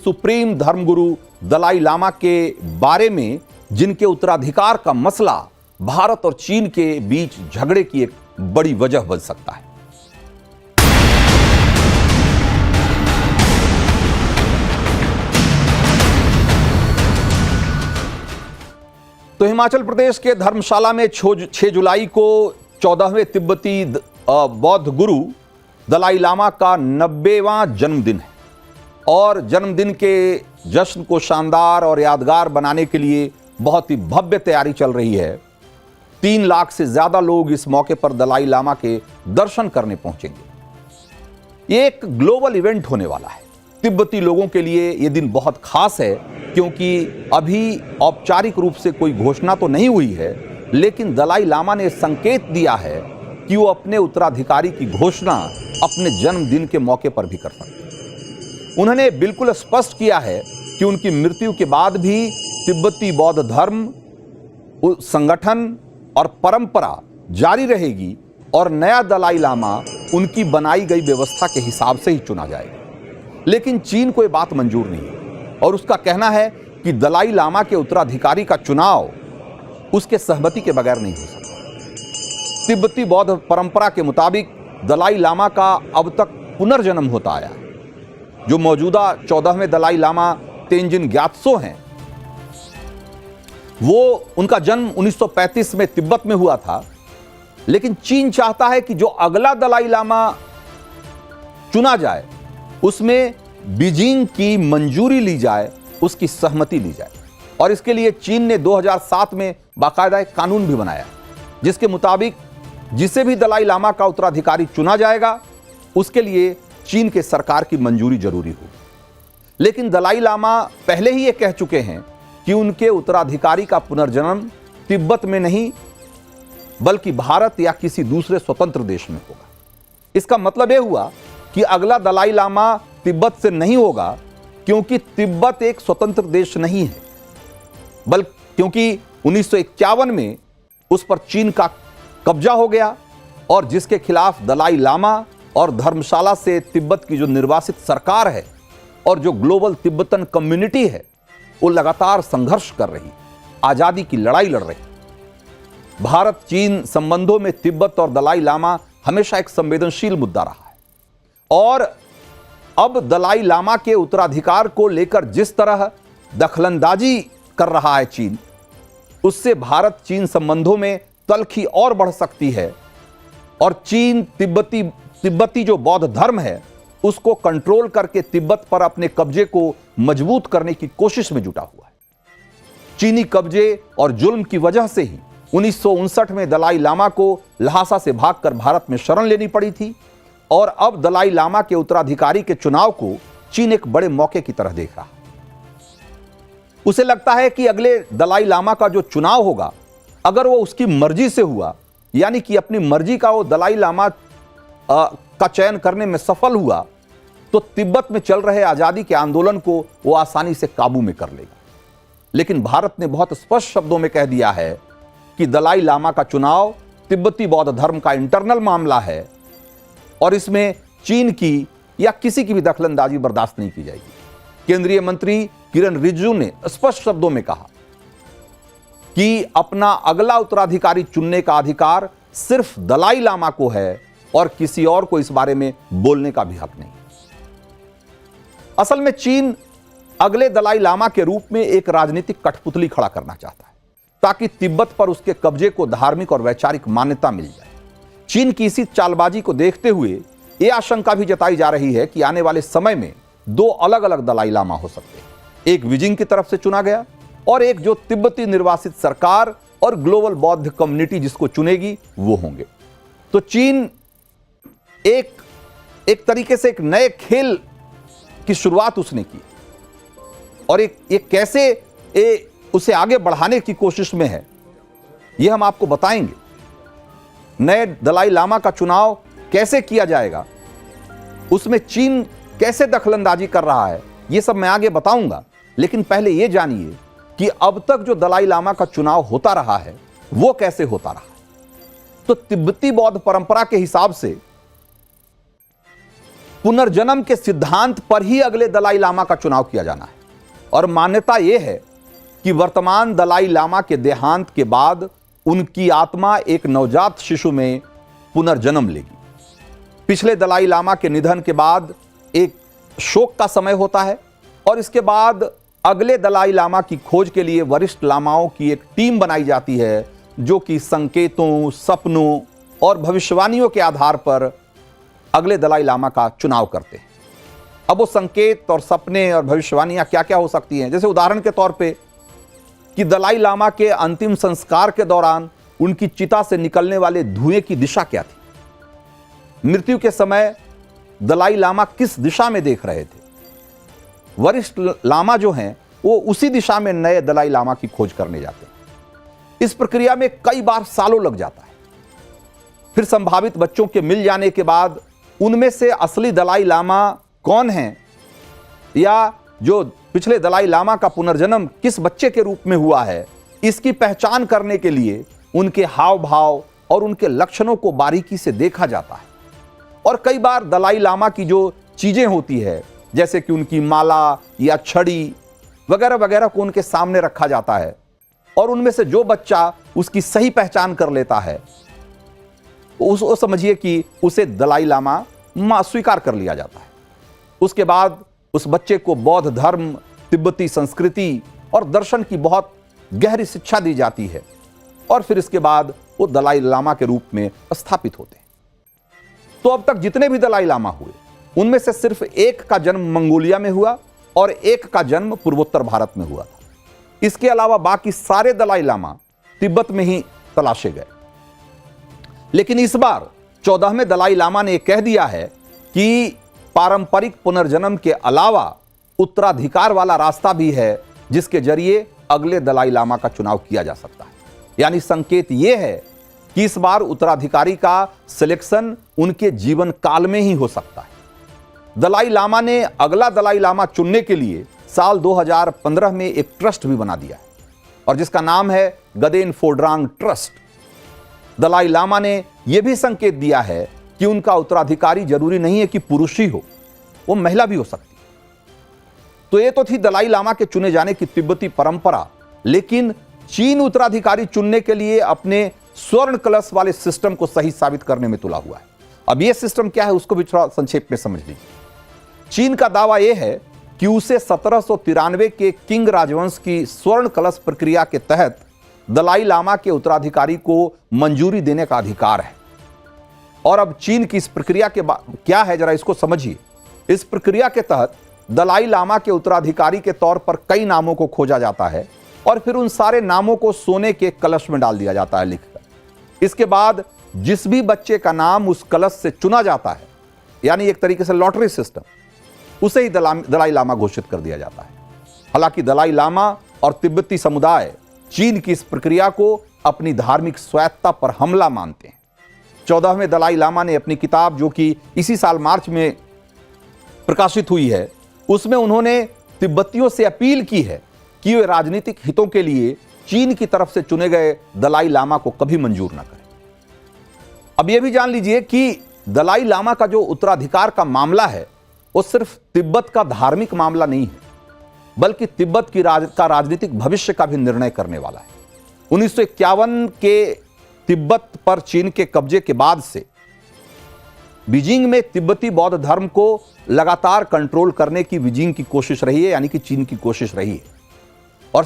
Supreme धर्मगुरु दलाई लामा के बारे में जिनके उत्तराधिकार का मसला भारत और चीन के बीच झगड़े की एक बड़ी वजह बन सकता है। तो हिमाचल प्रदेश के धर्मशाला में 6 जुलाई को 14वें तिब्बती बौद्ध गुरु दलाई लामा का 90वां जन्मदिन है और जन्मदिन के जश्न को शानदार और यादगार बनाने के लिए बहुत ही भव्य तैयारी चल रही है। 3 लाख से ज्यादा लोग इस मौके पर दलाई लामा के दर्शन करने पहुंचेंगे। ये एक ग्लोबल इवेंट होने वाला है। तिब्बती लोगों के लिए ये दिन बहुत खास है क्योंकि अभी औपचारिक रूप से कोई घोषणा तो नहीं हुई है, लेकिन दलाई लामा ने संकेत दिया है कि वो अपने उत्तराधिकारी की घोषणा अपने जन्मदिन के मौके पर भी कर सकते हैं। उन्होंने बिल्कुल स्पष्ट किया है कि उनकी मृत्यु के बाद भी तिब्बती बौद्ध धर्म संगठन और परंपरा जारी रहेगी और नया दलाई लामा उनकी बनाई गई व्यवस्था के हिसाब से ही चुना जाएगा। लेकिन चीन को यह बात मंजूर नहीं है और उसका कहना है कि दलाई लामा के उत्तराधिकारी का चुनाव उसके सहमति के बगैर नहीं हो सकता। तिब्बती बौद्ध परंपरा के मुताबिक दलाई लामा का अब तक पुनर्जन्म होता आया है। जो मौजूदा 14वें दलाई लामा तेंजिन ग्यात्सो हैं, वो उनका जन्म 1935 में तिब्बत में हुआ था, लेकिन चीन चाहता है कि जो अगला दलाई लामा चुना जाए उसमें बीजिंग की मंजूरी ली जाए, उसकी सहमति ली जाए। और इसके लिए चीन ने 2007 में बाकायदा एक कानून भी बनाया जिसके मुताबिक जिसे भी दलाई लामा का उत्तराधिकारी चुना जाएगा उसके लिए चीन के सरकार की मंजूरी जरूरी होगी। लेकिन दलाई लामा पहले ही ये कह चुके हैं कि उनके उत्तराधिकारी का पुनर्जन्म तिब्बत में नहीं बल्कि भारत या किसी दूसरे स्वतंत्र देश में होगा। इसका मतलब यह हुआ कि अगला दलाई लामा तिब्बत से नहीं होगा क्योंकि तिब्बत एक स्वतंत्र देश नहीं है, बल्कि क्योंकि 1951 में उस पर चीन का कब्जा हो गया और जिसके खिलाफ दलाई लामा और धर्मशाला से तिब्बत की जो निर्वासित सरकार है और जो ग्लोबल तिब्बतन कम्युनिटी है वो लगातार संघर्ष कर रही, आजादी की लड़ाई लड़ रही। भारत चीन संबंधों में तिब्बत और दलाई लामा हमेशा एक संवेदनशील मुद्दा रहा है और अब दलाई लामा के उत्तराधिकार को लेकर जिस तरह दखलंदाजी कर रहा है चीन, उससे भारत चीन संबंधों में तल्खी और बढ़ सकती है और चीन तिब्बती जो बौद्ध धर्म है उसको कंट्रोल करके तिब्बत पर अपने कब्जे को मजबूत करने की कोशिश में जुटा हुआ है। चीनी कब्जे और जुल्म की वजह से ही 1959 में दलाई लामा को ल्हासा से भागकर भारत में शरण लेनी पड़ी थी और अब दलाई लामा के उत्तराधिकारी के चुनाव को चीन एक बड़े मौके की तरह देख रहा है। उसे लगता है कि अगले दलाई लामा का जो चुनाव होगा, अगर वो उसकी मर्जी से हुआ, यानी कि अपनी मर्जी का वो दलाई लामा का चयन करने में सफल हुआ, तो तिब्बत में चल रहे आजादी के आंदोलन को वो आसानी से काबू में कर लेगा। लेकिन भारत ने बहुत स्पष्ट शब्दों में कह दिया है कि दलाई लामा का चुनाव तिब्बती बौद्ध धर्म का इंटरनल मामला है और इसमें चीन की या किसी की भी दखलंदाजी बर्दाश्त नहीं की जाएगी। केंद्रीय मंत्री किरण रिजिजू ने स्पष्ट शब्दों में कहा कि अपना अगला उत्तराधिकारी चुनने का अधिकार सिर्फ दलाई लामा को है और किसी और को इस बारे में बोलने का भी हक नहीं। असल में चीन अगले दलाई लामा के रूप में एक राजनीतिक कठपुतली खड़ा करना चाहता है ताकि तिब्बत पर उसके कब्जे को धार्मिक और वैचारिक मान्यता मिल जाए। चीन की इसी चालबाजी को देखते हुए यह आशंका भी जताई जा रही है कि आने वाले समय में 2 अलग अलग दलाई लामा हो सकते हैं। एक बीजिंग की तरफ से चुना गया और एक जो तिब्बती निर्वासित सरकार और ग्लोबल बौद्ध कम्युनिटी जिसको चुनेगी वो होंगे। तो चीन एक तरीके से एक नए खेल की शुरुआत उसने की और एक कैसे उसे आगे बढ़ाने की कोशिश में है, यह हम आपको बताएंगे। नए दलाई लामा का चुनाव कैसे किया जाएगा, उसमें चीन कैसे दखलंदाजी कर रहा है, यह सब मैं आगे बताऊंगा। लेकिन पहले यह जानिए कि अब तक जो दलाई लामा का चुनाव होता रहा है वो कैसे होता रहा है। तो तिब्बती बौद्ध परंपरा के हिसाब से पुनर्जन्म के सिद्धांत पर ही अगले दलाई लामा का चुनाव किया जाना है। और मान्यता यह है कि वर्तमान दलाई लामा के देहांत के बाद उनकी आत्मा एक नवजात शिशु में पुनर्जन्म लेगी। पिछले दलाई लामा के निधन के बाद एक शोक का समय होता है और इसके बाद अगले दलाई लामा की खोज के लिए वरिष्ठ लामाओं की एक टीम बनाई जाती है, जो कि संकेतों, सपनों और भविष्यवाणियों के आधार पर अगले दलाई लामा का चुनाव करते हैं। अब वो संकेत और सपने और भविष्यवाणियां क्या क्या हो सकती हैं, जैसे उदाहरण के तौर पे कि दलाई लामा के अंतिम संस्कार के दौरान उनकी चिता से निकलने वाले धुएं की दिशा क्या थी, मृत्यु के समय दलाई लामा किस दिशा में देख रहे थे। वरिष्ठ लामा जो हैं वो उसी दिशा में नए दलाई लामा की खोज करने जाते हैं। इस प्रक्रिया में कई बार सालों लग जाता है। फिर संभावित बच्चों के मिल जाने के बाद उनमें से असली दलाई लामा कौन है, या जो पिछले दलाई लामा का पुनर्जन्म किस बच्चे के रूप में हुआ है, इसकी पहचान करने के लिए उनके हाव भाव और उनके लक्षणों को बारीकी से देखा जाता है। और कई बार दलाई लामा की जो चीजें होती है, जैसे कि उनकी माला या छड़ी वगैरह वगैरह को उनके सामने रखा जाता है और उनमें से जो बच्चा उसकी सही पहचान कर लेता है उसको समझिए कि उसे दलाई लामा स्वीकार कर लिया जाता है। उसके बाद उस बच्चे को बौद्ध धर्म, तिब्बती संस्कृति और दर्शन की बहुत गहरी शिक्षा दी जाती है और फिर इसके बाद वो दलाई लामा के रूप में स्थापित होते हैं। तो अब तक जितने भी दलाई लामा हुए उनमें से सिर्फ एक का जन्म मंगोलिया में हुआ और एक का जन्म पूर्वोत्तर भारत में हुआ था। इसके अलावा बाकी सारे दलाई लामा तिब्बत में ही तलाशे गए। लेकिन इस बार 14वें दलाई लामा ने कह दिया है कि पारंपरिक पुनर्जन्म के अलावा उत्तराधिकार वाला रास्ता भी है जिसके जरिए अगले दलाई लामा का चुनाव किया जा सकता है। यानी संकेत यह है कि इस बार उत्तराधिकारी का सिलेक्शन उनके जीवन काल में ही हो सकता है। दलाई लामा ने अगला दलाई लामा चुनने के लिए साल 2015 में एक ट्रस्ट भी बना दिया है और जिसका नाम है गदेन फोड्रांग ट्रस्ट। दलाई लामा ने यह भी संकेत दिया है कि उनका उत्तराधिकारी जरूरी नहीं है कि पुरुष ही हो, वो महिला भी हो सकती है। तो ये तो थी दलाई लामा के चुने जाने की तिब्बती परंपरा, लेकिन चीन उत्तराधिकारी चुनने के लिए अपने स्वर्ण कलश वाले सिस्टम को सही साबित करने में तुला हुआ है। अब यह सिस्टम क्या है उसको भी थोड़ा संक्षेप में समझ लीजिए। चीन का दावा यह है कि उसे 1793 के किंग राजवंश की स्वर्ण कलश प्रक्रिया के तहत दलाई लामा के उत्तराधिकारी को मंजूरी देने का अधिकार है। और अब चीन की इस प्रक्रिया के क्या है जरा इसको समझिए। इस प्रक्रिया के तहत दलाई लामा के उत्तराधिकारी के तौर पर कई नामों को खोजा जाता है और फिर उन सारे नामों को सोने के कलश में डाल दिया जाता है लिखकर। इसके बाद जिस भी बच्चे का नाम उस कलश से चुना जाता है, यानी एक तरीके से लॉटरी सिस्टम, उसे ही दलाई लामा घोषित कर दिया जाता है। हालांकि दलाई लामा और तिब्बती समुदाय चीन की इस प्रक्रिया को अपनी धार्मिक स्वायत्तता पर हमला मानते हैं। 14वें दलाई लामा ने अपनी किताब, जो कि इसी साल मार्च में प्रकाशित हुई है, उसमें उन्होंने तिब्बतियों से अपील की है कि वे राजनीतिक हितों के लिए चीन की तरफ से चुने गए दलाई लामा को कभी मंजूर न करें। अब यह भी जान लीजिए कि दलाई लामा का जो उत्तराधिकार का मामला है वो सिर्फ तिब्बत का धार्मिक मामला नहीं है, बल्कि तिब्बत का राजनीतिक भविष्य का भी निर्णय करने वाला है। 1951 के तिब्बत पर चीन के कब्जे के बाद से बीजिंग में तिब्बती बौद्ध धर्म को लगातार कंट्रोल करने की बीजिंग की कोशिश रही है, यानी कि चीन की कोशिश रही है। और